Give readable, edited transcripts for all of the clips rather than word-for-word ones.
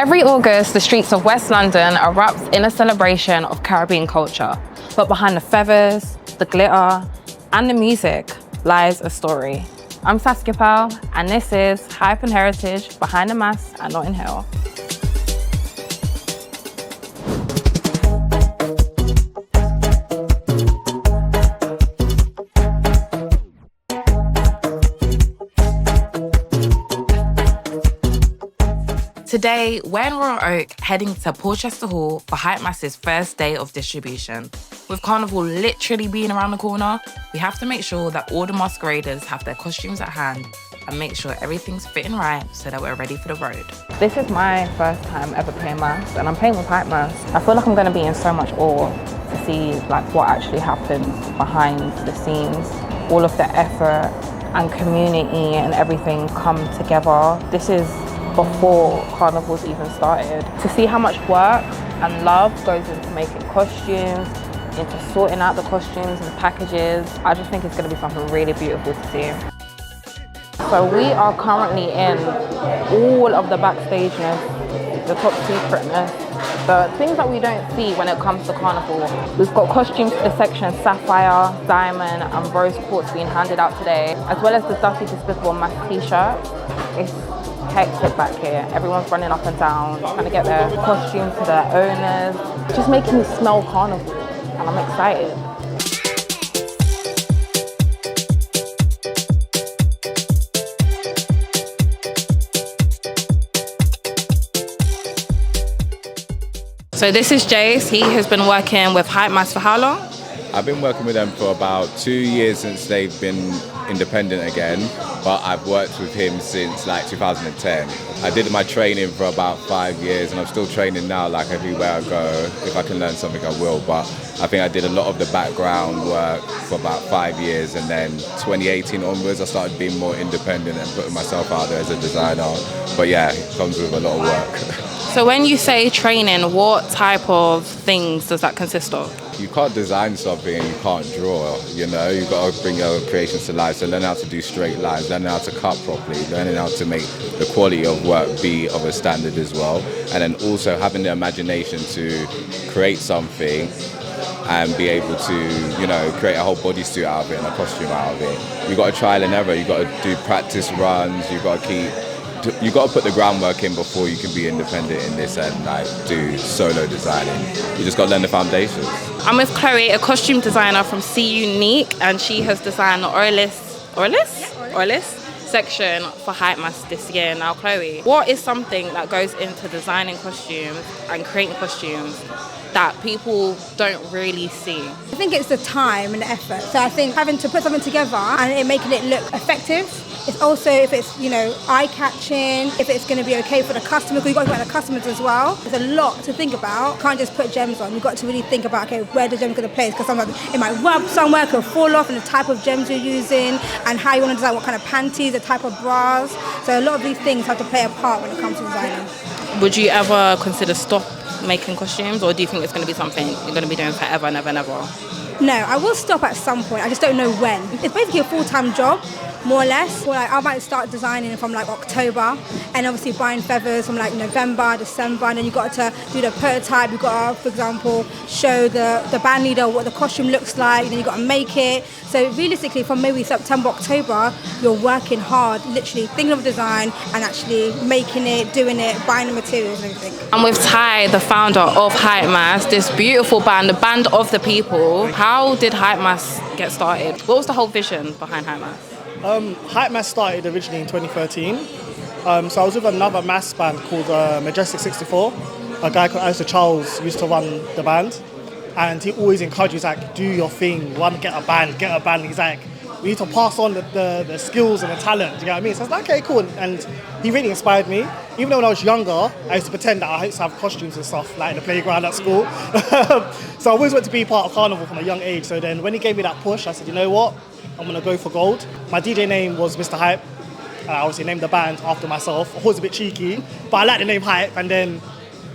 Every August, the streets of West London erupt in a celebration of Caribbean culture. But behind the feathers, the glitter, and the music lies a story. I'm Saskia Pearl, and this is Hype and Heritage Behind the Mask at Notting Hill. Today, we're in Royal Oak, heading to Porchester Hall for Hype Mass's first day of distribution. With Carnival literally being around the corner, we have to make sure that all the masqueraders have their costumes at hand and make sure everything's fitting right so that we're ready for the road. This is my first time ever playing mass, and I'm playing with Hype Mass. I feel like I'm going to be in so much awe to see what actually happens behind the scenes, all of the effort and community and everything come together. This is before Carnival's even started. To see how much work and love goes into making costumes, into sorting out the costumes and packages, I just think it's going to be something really beautiful to see. So we are currently in all of the backstageness, the top secretness, the things that we don't see when it comes to Carnival. We've got costumes for the section Sapphire, Diamond and Rose Quartz being handed out today, as well as the Duffy Despicable Mask t-shirt. It's hectic back here. Everyone's running up and down, trying to get their costumes to their owners. It's just making me smell Carnival, and I'm excited. So this is Jace. He has been working with Hype Mass for how long? I've been working with them for about 2 years since they've been independent again, but I've worked with him since 2010. I did my training for about 5 years, and I'm still training now. Everywhere I go, if I can learn something I will, but I think I did a lot of the background work for about 5 years, and then 2018 onwards I started being more independent and putting myself out there as a designer. But yeah, it comes with a lot of work. So when you say training, what type of things does that consist of? You can't design something and you can't draw, you've got to bring your creations to life. So learn how to do straight lines, learning how to cut properly, learning how to make the quality of work be of a standard as well. And then also having the imagination to create something and be able to, create a whole bodysuit out of it and a costume out of it. You've got to trial and error, you've got to do practice runs, you've got to put the groundwork in before you can be independent in this and do solo designing. You just got to learn the foundations. I'm with Chloe, a costume designer from See Unique, and she has designed the Orlis section for Hype Mass this year. Now, Chloe, what is something that goes into designing costumes and creating costumes that people don't really see? I think it's the time and the effort. So I think having to put something together and making it look effective. It's also if it's, eye-catching, if it's going to be okay for the customer, because you've got to work with the customers as well. There's a lot to think about. You can't just put gems on. You've got to really think about, okay, where the gem's going to place, because sometimes it might rub somewhere, it could fall off, and the type of gems you're using, and how you want to design, what kind of panties, the type of bras. So a lot of these things have to play a part when it comes to designing. Would you ever consider stop making costumes, or do you think it's going to be something you're going to be doing forever, never? No, I will stop at some point. I just don't know when. It's basically a full-time job, more or less. I might start designing from October, and obviously buying feathers from November, December, and then you've got to do the prototype. You've got to, for example, show the band leader what the costume looks like, and then you've got to make it. So realistically, from maybe September, October, you're working hard, literally thinking of design and actually making it, doing it, buying the materials and everything. I'm with Ty, the founder of Hype Mass, this beautiful band, the band of the people. How did Hype Mass get started? What was the whole vision behind Hype Mass? Hype Mass started originally in 2013. So I was with another mass band called Majestic 64. A guy called Alistair Charles used to run the band, and he always encouraged you, he's like, do your thing, get a band. He's like, we need to pass on the skills and the talent, do you know what I mean? So I was like, okay, cool. And he really inspired me. Even though when I was younger, I used to pretend that I used to have costumes and stuff, in the playground at school. So I always wanted to be part of Carnival from a young age. So then when he gave me that push, I said, you know what? I'm going to go for gold. My DJ name was Mr. Hype. And I obviously named the band after myself. I was a bit cheeky, but I like the name Hype. And then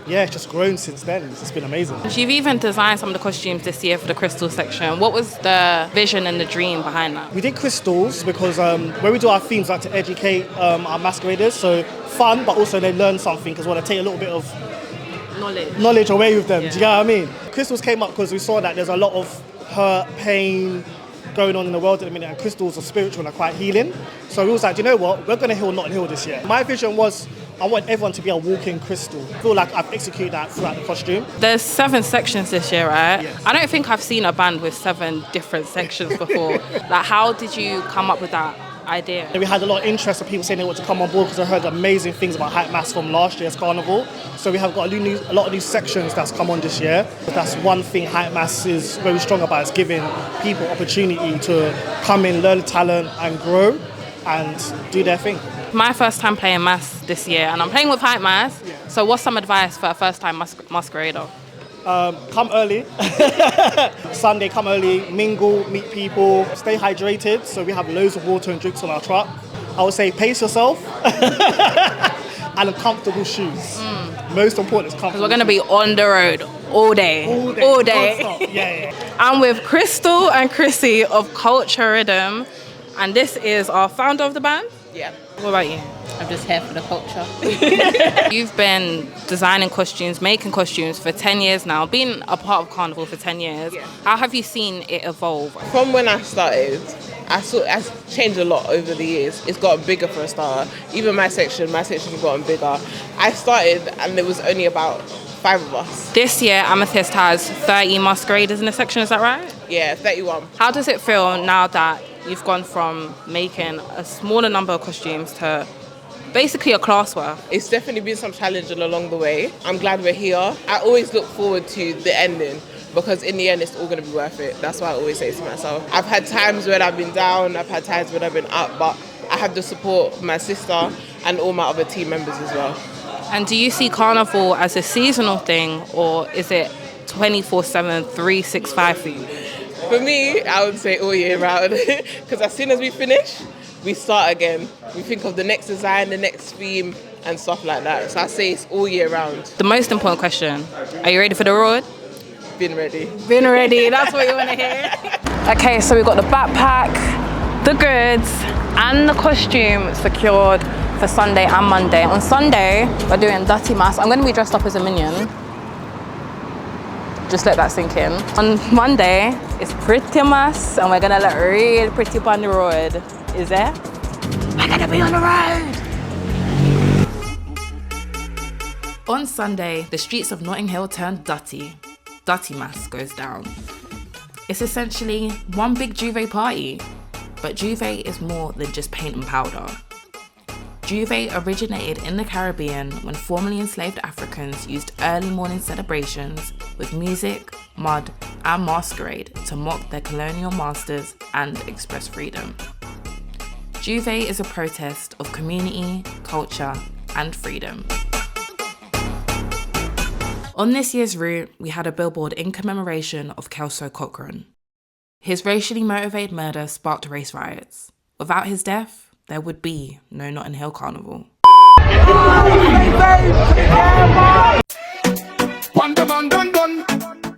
Yeah, it's just grown since then. It's just been amazing. You've even designed some of the costumes this year for the crystal section. What was the vision and the dream behind that? We did crystals because when we do our themes, we like to educate our masqueraders. So fun, but also they learn something because we want to take a little bit of knowledge away with them. Yeah. Do you get what I mean? Crystals came up because we saw that there's a lot of hurt, pain going on in the world at the minute, and crystals are spiritual and are quite healing. So we was like, you know what? We're going to heal Notting Hill this year. My vision was I want everyone to be a walking crystal. I feel like I've executed that throughout the costume. There's 7 sections this year, right? Yes. I don't think I've seen a band with 7 different sections before. Like, how did you come up with that idea? We had a lot of interest of people saying they want to come on board because I heard amazing things about Hype Mass from last year's carnival. So we have got a lot of new sections that's come on this year. That's one thing Hype Mass is very strong about, is giving people opportunity to come in, learn talent and grow and do their thing. My first time playing mass this year, and I'm playing with Hype Mass. Yeah. So what's some advice for a first time masquerader? Come early. Sunday, come early, mingle, meet people, stay hydrated. So we have loads of water and drinks on our truck. I would say pace yourself and comfortable shoes. Most important is comfortable. Because we're going to be on the road all day. All day. Yeah. I'm with Crystal and Chrissy of Culture Rhythm, and this is our founder of the band. Yeah, What about you? I'm just here for the culture. You've been designing costumes, making costumes for 10 years now, been a part of Carnival for 10 years. Yeah. How have you seen it evolve? From when I started, I saw it's changed a lot over the years. It's gotten bigger for a start. Even my section's gotten bigger. I started and there was only about 5 of us. This year, Amethyst has 30 masqueraders in the section, is that right? Yeah, 31. How does it feel now that you've gone from making a smaller number of costumes to basically a class work? It's definitely been some challenging along the way. I'm glad we're here. I always look forward to the ending because in the end it's all going to be worth it. That's what I always say to myself. I've had times when I've been down, I've had times when I've been up, but I have the support of my sister and all my other team members as well. And do you see Carnival as a seasonal thing, or is it 24/7, 365 for you? For me, I would say all year round because as soon as we finish, we start again. We think of the next design, the next theme and stuff like that. So I say it's all year round. The most important question, are you ready for the road? Been ready. Been ready, that's what you want to hear. Okay, so we've got the backpack, the goods and the costume secured for Sunday and Monday. On Sunday, we're doing Dirty Mass. I'm going to be dressed up as a minion. Just let that sink in. On Monday, it's Pretty Mass and we're going to look real pretty on the road. Is there? We're going to be on the road. On Sunday, the streets of Notting Hill turn dirty. Dirty Mass goes down. It's essentially one big Juve party, but Juve is more than just paint and powder. Juve originated in the Caribbean when formerly enslaved Africans used early morning celebrations with music, mud, and masquerade to mock their colonial masters and express freedom. Juve is a protest of community, culture, and freedom. On this year's route, we had a billboard in commemoration of Kelso Cochran. His racially motivated murder sparked race riots. Without his death, there would be no Notting Hill Carnival.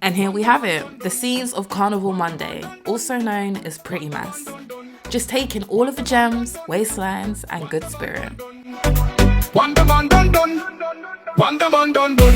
And here we have it, the scenes of Carnival Monday, also known as Pretty Mass. Just taking all of the gems, waistlines, and good spirit. Wonder man dun dun, Wonder man dun dun.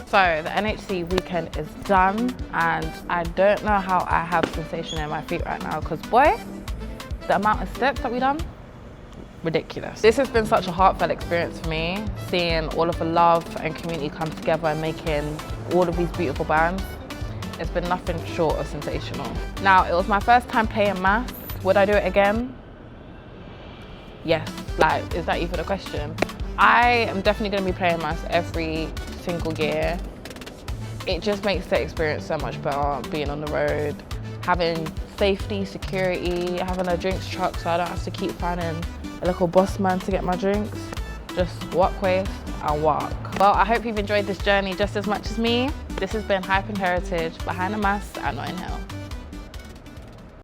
So the NHC weekend is done and I don't know how I have sensation in my feet right now because boy, the amount of steps that we done, ridiculous. This has been such a heartfelt experience for me, seeing all of the love and community come together and making all of these beautiful bands. It's been nothing short of sensational. Now, it was my first time playing mass. Would I do it again? Yes, like, is that even a question? I am definitely gonna be playing mass every single year. It just makes the experience so much better being on the road, having safety, security, having a drinks truck so I don't have to keep finding a local boss man to get my drinks. Just walk waste and walk. Well, I hope you've enjoyed this journey just as much as me. This has been Hype and Heritage behind the mask at Notting Hill.